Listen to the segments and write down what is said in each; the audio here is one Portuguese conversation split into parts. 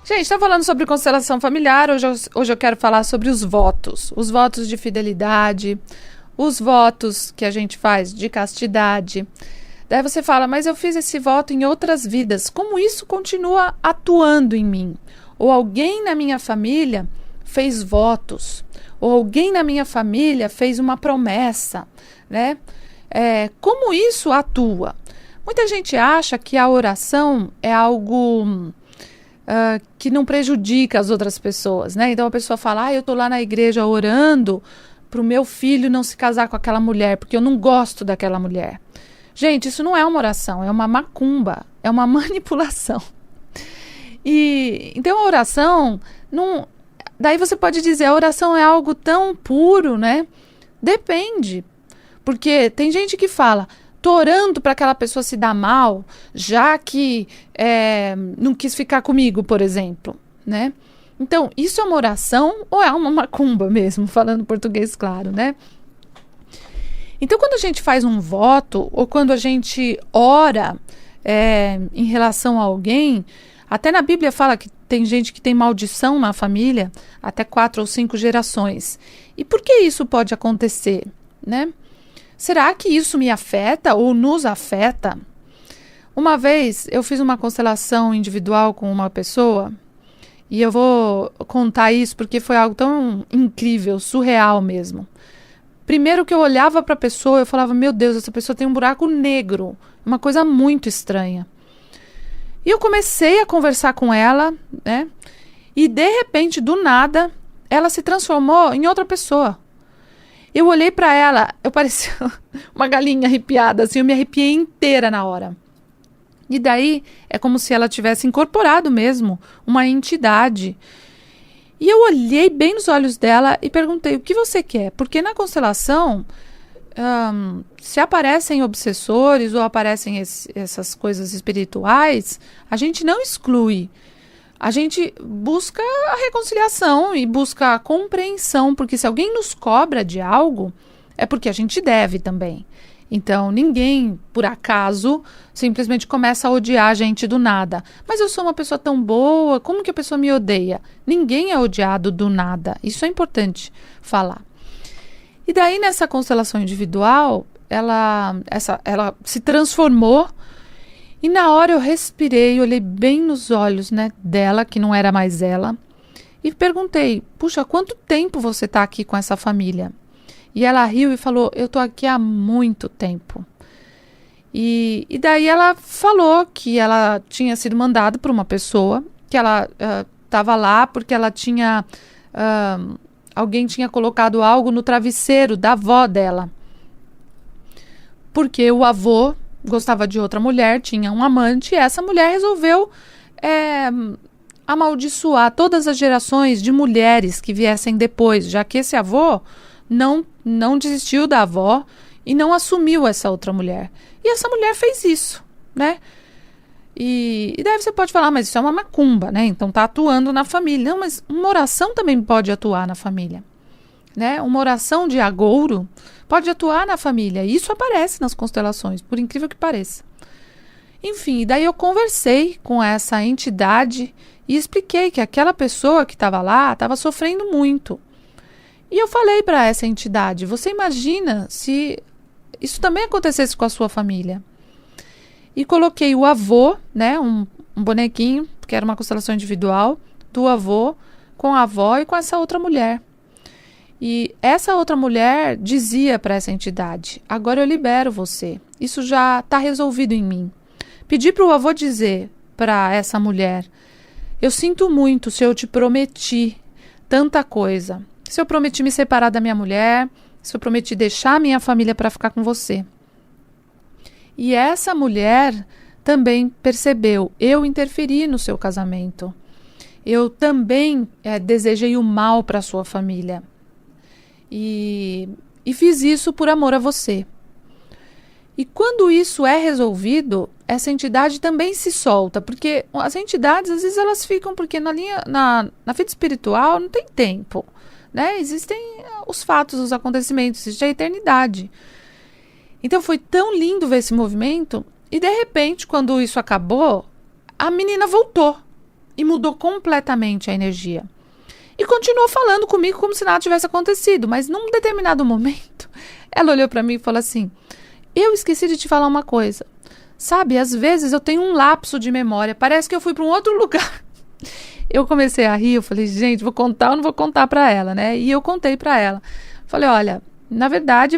Gente, está falando sobre constelação familiar. Hoje eu quero falar sobre os votos de fidelidade, os votos que a gente faz de castidade. Daí você fala, mas eu fiz esse voto em outras vidas, como isso continua atuando em mim? Ou alguém na minha família fez votos, ou alguém na minha família fez uma promessa, né? Como isso atua? Muita gente acha que a oração é algo que não prejudica as outras pessoas, né? Então a pessoa fala, eu tô lá na igreja orando para o meu filho não se casar com aquela mulher, porque eu não gosto daquela mulher. Gente, isso não é uma oração, é uma macumba, é uma manipulação. E então a oração não. Daí você pode dizer, a oração é algo tão puro, né? Depende. Porque tem gente que fala, tô orando para aquela pessoa se dar mal, já que não quis ficar comigo, por exemplo, né? Então, isso é uma oração ou é uma macumba mesmo, falando português claro, né? Então, quando a gente faz um voto, ou quando a gente ora em relação a alguém, até na Bíblia fala que tem gente que tem maldição na família, até 4 ou 5 gerações. E por que isso pode acontecer, né? Será que isso me afeta ou nos afeta? Uma vez eu fiz uma constelação individual com uma pessoa, e eu vou contar isso porque foi algo tão incrível, surreal mesmo. Primeiro que eu olhava para a pessoa, eu falava, meu Deus, essa pessoa tem um buraco negro, uma coisa muito estranha. E eu comecei a conversar com ela, né? E de repente, do nada, ela se transformou em outra pessoa. Eu olhei para ela, eu parecia uma galinha arrepiada, assim, eu me arrepiei inteira na hora. E daí, é como se ela tivesse incorporado mesmo uma entidade. E eu olhei bem nos olhos dela e perguntei, o que você quer? Porque na constelação, se aparecem obsessores ou aparecem essas coisas espirituais, a gente não exclui. A gente busca a reconciliação e busca a compreensão, porque se alguém nos cobra de algo, é porque a gente deve também. Então, ninguém, por acaso, simplesmente começa a odiar a gente do nada. Mas eu sou uma pessoa tão boa, como que a pessoa me odeia? Ninguém é odiado do nada. Isso é importante falar. E daí, nessa constelação individual, ela se transformou. E na hora eu respirei, olhei bem nos olhos, né, dela, que não era mais ela, e perguntei, puxa, quanto tempo você está aqui com essa família? E ela riu e falou, eu estou aqui há muito tempo. E daí ela falou que ela tinha sido mandada por uma pessoa, que ela estava lá porque ela tinha... alguém tinha colocado algo no travesseiro da avó dela. Porque o avô gostava de outra mulher, tinha um amante, e essa mulher resolveu amaldiçoar todas as gerações de mulheres que viessem depois, já que esse avô não desistiu da avó e não assumiu essa outra mulher. E essa mulher fez isso, né? E daí você pode falar, mas isso é uma macumba, né? Então tá atuando na família. Não, mas uma oração também pode atuar na família, né? Uma oração de agouro pode atuar na família. E isso aparece nas constelações, por incrível que pareça. Enfim, daí eu conversei com essa entidade e expliquei que aquela pessoa que estava lá estava sofrendo muito. E eu falei para essa entidade, você imagina se isso também acontecesse com a sua família? E coloquei o avô, né, um bonequinho, que era uma constelação individual, do avô com a avó e com essa outra mulher. E essa outra mulher dizia para essa entidade, agora eu libero você, isso já está resolvido em mim. Pedi para o avô dizer para essa mulher, eu sinto muito se eu te prometi tanta coisa, se eu prometi me separar da minha mulher, se eu prometi deixar a minha família para ficar com você. E essa mulher também percebeu, eu interferi no seu casamento, eu também desejei o mal para a sua família. E fiz isso por amor a você. E quando isso é resolvido, essa entidade também se solta, porque as entidades, às vezes, elas ficam, porque na vida espiritual não tem tempo, né? Existem os fatos, os acontecimentos, existe a eternidade. Então foi tão lindo ver esse movimento, e de repente, quando isso acabou, a menina voltou. e mudou completamente a energia. E continuou falando comigo como se nada tivesse acontecido, mas num determinado momento, ela olhou para mim e falou assim: eu esqueci de te falar uma coisa. Sabe, às vezes eu tenho um lapso de memória, parece que eu fui para um outro lugar. Eu comecei a rir, eu falei, gente, vou contar ou não vou contar para ela, né? E eu contei para ela. Falei, olha, na verdade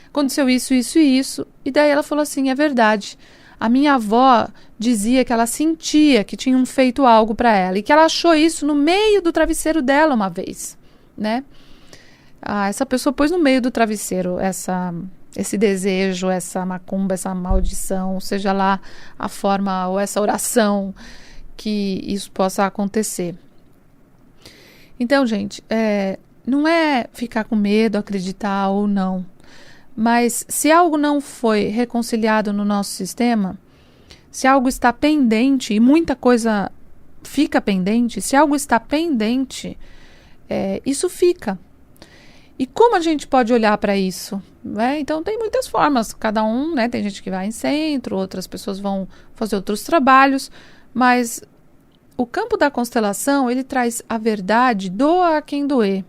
aconteceu isso, isso e isso. E daí ela falou assim, é verdade. A minha avó dizia que ela sentia que tinham feito algo para ela e que ela achou isso no meio do travesseiro dela uma vez, né? Essa pessoa pôs no meio do travesseiro esse desejo, essa macumba, essa maldição, seja lá a forma ou essa oração que isso possa acontecer. Então, gente, não é ficar com medo, acreditar ou não, mas se algo não foi reconciliado no nosso sistema, se algo está pendente, e muita coisa fica pendente, se algo está pendente, isso fica. E como a gente pode olhar para isso? Então, tem muitas formas, cada um, né? Tem gente que vai em centro, outras pessoas vão fazer outros trabalhos, mas o campo da constelação, ele traz a verdade, doa a quem doer.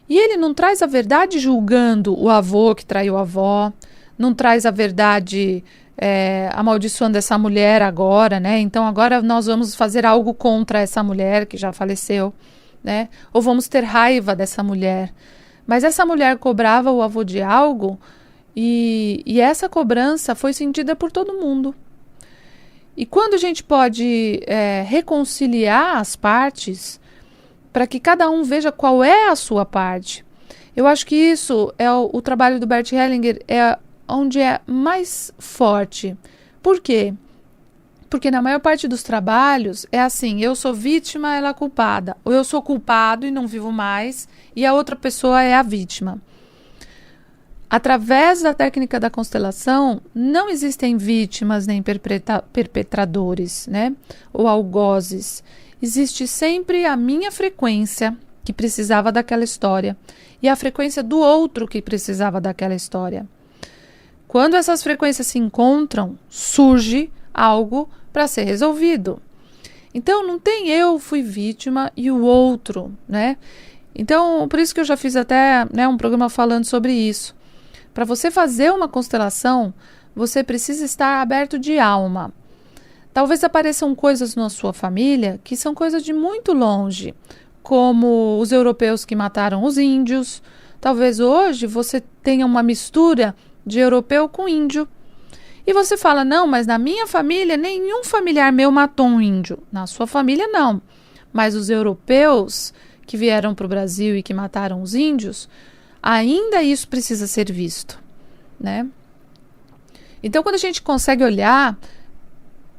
E ele não traz a verdade julgando o avô que traiu a avó, não traz a verdade amaldiçoando essa mulher agora, né? Então, agora nós vamos fazer algo contra essa mulher que já faleceu, né? Ou vamos ter raiva dessa mulher. Mas essa mulher cobrava o avô de algo e essa cobrança foi sentida por todo mundo. E quando a gente pode reconciliar as partes para que cada um veja qual é a sua parte, eu acho que isso é o trabalho do Bert Hellinger, é onde é mais forte. Por quê? Porque na maior parte dos trabalhos é assim, eu sou vítima, ela é culpada. Ou eu sou culpado e não vivo mais, e a outra pessoa é a vítima. Através da técnica da constelação, não existem vítimas nem perpetradores, né? Ou algozes. Existe sempre a minha frequência, que precisava daquela história, e a frequência do outro que precisava daquela história. Quando essas frequências se encontram, surge algo para ser resolvido. Então, não tem eu fui vítima e o outro, né? Então, por isso que eu já fiz até um programa falando sobre isso. Para você fazer uma constelação, você precisa estar aberto de alma. Talvez apareçam coisas na sua família que são coisas de muito longe, como os europeus que mataram os índios. Talvez hoje você tenha uma mistura de europeu com índio. E você fala, não, mas na minha família nenhum familiar meu matou um índio. Na sua família não. Mas os europeus que vieram para o Brasil e que mataram os índios, ainda isso precisa ser visto, né? Então, quando a gente consegue olhar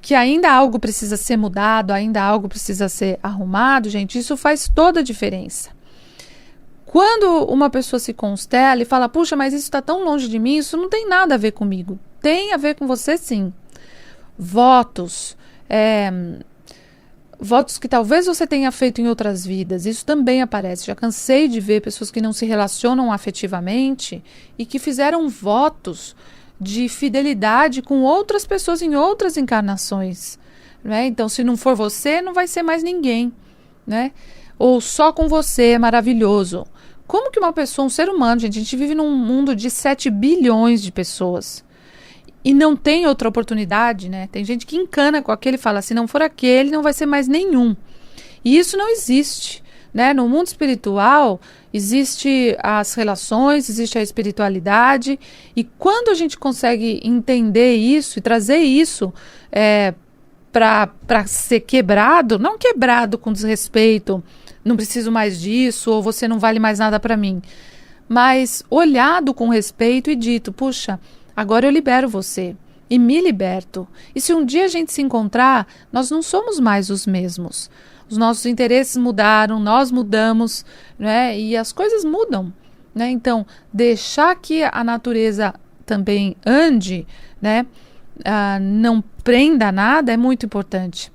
que ainda algo precisa ser mudado, ainda algo precisa ser arrumado, gente, isso faz toda a diferença. Quando uma pessoa se constela e fala, puxa, mas isso está tão longe de mim, isso não tem nada a ver comigo. Tem a ver com você, sim. Votos, votos que talvez você tenha feito em outras vidas, isso também aparece. Já cansei de ver pessoas que não se relacionam afetivamente e que fizeram votos de fidelidade com outras pessoas em outras encarnações, né? Então, se não for você, não vai ser mais ninguém, né? Ou só com você é maravilhoso. Como que uma pessoa, um ser humano, gente, a gente vive num mundo de 7 bilhões de pessoas e não tem outra oportunidade, né? Tem gente que encana com aquele e fala, se não for aquele, não vai ser mais nenhum. E isso não existe, né? No mundo espiritual, existe as relações, existe a espiritualidade, e quando a gente consegue entender isso e trazer isso para ser quebrado, não quebrado com desrespeito, não preciso mais disso, ou você não vale mais nada para mim, mas olhado com respeito e dito, puxa, agora eu libero você e me liberto. E se um dia a gente se encontrar, nós não somos mais os mesmos. Os nossos interesses mudaram, nós mudamos, né? E as coisas mudam, né? Então, deixar que a natureza também ande, né? Não prenda nada é muito importante.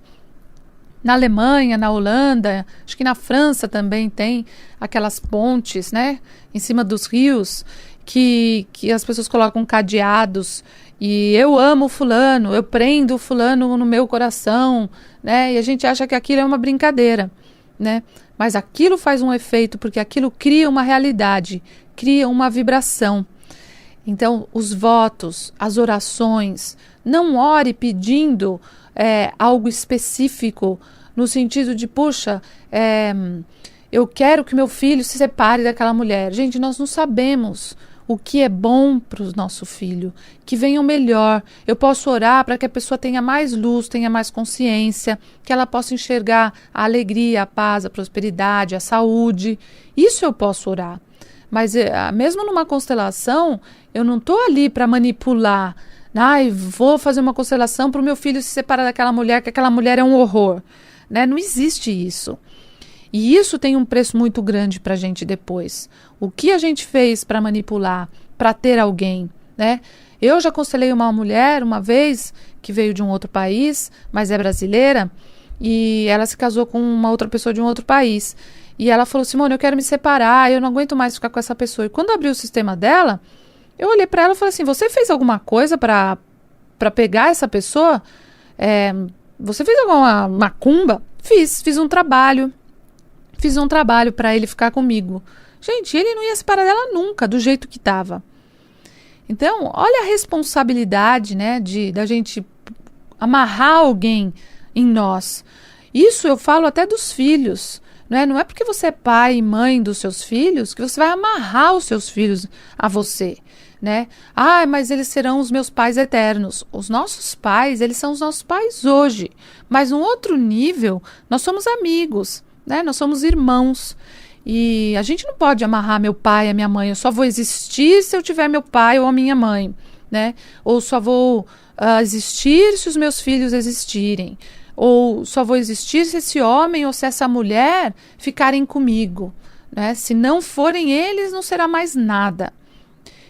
Na Alemanha, na Holanda, acho que na França também tem aquelas pontes, né? Em cima dos rios, que as pessoas colocam cadeados E eu amo o fulano, eu prendo o fulano no meu coração, né? E a gente acha que aquilo é uma brincadeira, né? Mas aquilo faz um efeito, porque aquilo cria uma realidade, cria uma vibração. Então, os votos, as orações, não ore pedindo algo específico, no sentido de, puxa, eu quero que meu filho se separe daquela mulher. Gente, nós não sabemos o que é bom para o nosso filho, que venha o melhor. Eu posso orar para que a pessoa tenha mais luz, tenha mais consciência, que ela possa enxergar a alegria, a paz, a prosperidade, a saúde. Isso eu posso orar. Mas mesmo numa constelação, eu não estou ali para manipular. Vou fazer uma constelação para o meu filho se separar daquela mulher, que aquela mulher é um horror. Né? Não existe isso. E isso tem um preço muito grande para a gente depois. O que a gente fez para manipular, para ter alguém, né? Eu já constelei uma mulher uma vez, que veio de um outro país, mas é brasileira, e ela se casou com uma outra pessoa de um outro país. E ela falou, Simone, eu quero me separar, eu não aguento mais ficar com essa pessoa. E quando abriu o sistema dela, eu olhei para ela e falei assim, você fez alguma coisa para pegar essa pessoa? Você fez alguma macumba? Fiz um trabalho. Fiz um trabalho para ele ficar comigo. Gente, ele não ia se separar dela nunca, do jeito que estava. Então, olha a responsabilidade, né, da gente amarrar alguém em nós. Isso eu falo até dos filhos. Não é porque você é pai e mãe dos seus filhos que você vai amarrar os seus filhos a você. Né? Mas eles serão os meus pais eternos. Os nossos pais, eles são os nossos pais hoje. Mas num outro nível, nós somos amigos. Né? Nós somos irmãos e a gente não pode amarrar meu pai e a minha mãe. Eu só vou existir se eu tiver meu pai ou a minha mãe, né? Ou só vou existir se os meus filhos existirem. Ou só vou existir se esse homem ou se essa mulher ficarem comigo, né? Se não forem eles, não será mais nada.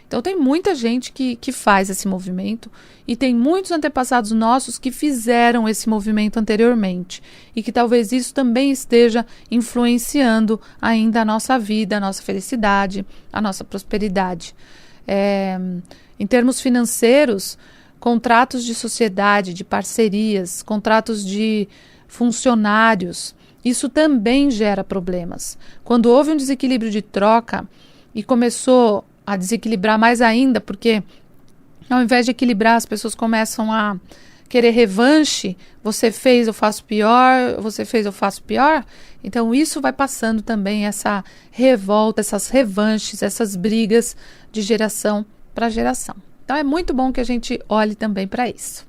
Então tem muita gente que faz esse movimento e tem muitos antepassados nossos que fizeram esse movimento anteriormente e que talvez isso também esteja influenciando ainda a nossa vida, a nossa felicidade, a nossa prosperidade. Em termos financeiros, contratos de sociedade, de parcerias, contratos de funcionários, isso também gera problemas. Quando houve um desequilíbrio de troca e começou a desequilibrar mais ainda, porque ao invés de equilibrar, as pessoas começam a querer revanche, você fez, eu faço pior, você fez, eu faço pior. Então isso vai passando também essa revolta, essas revanches, essas brigas de geração para geração. Então é muito bom que a gente olhe também para isso.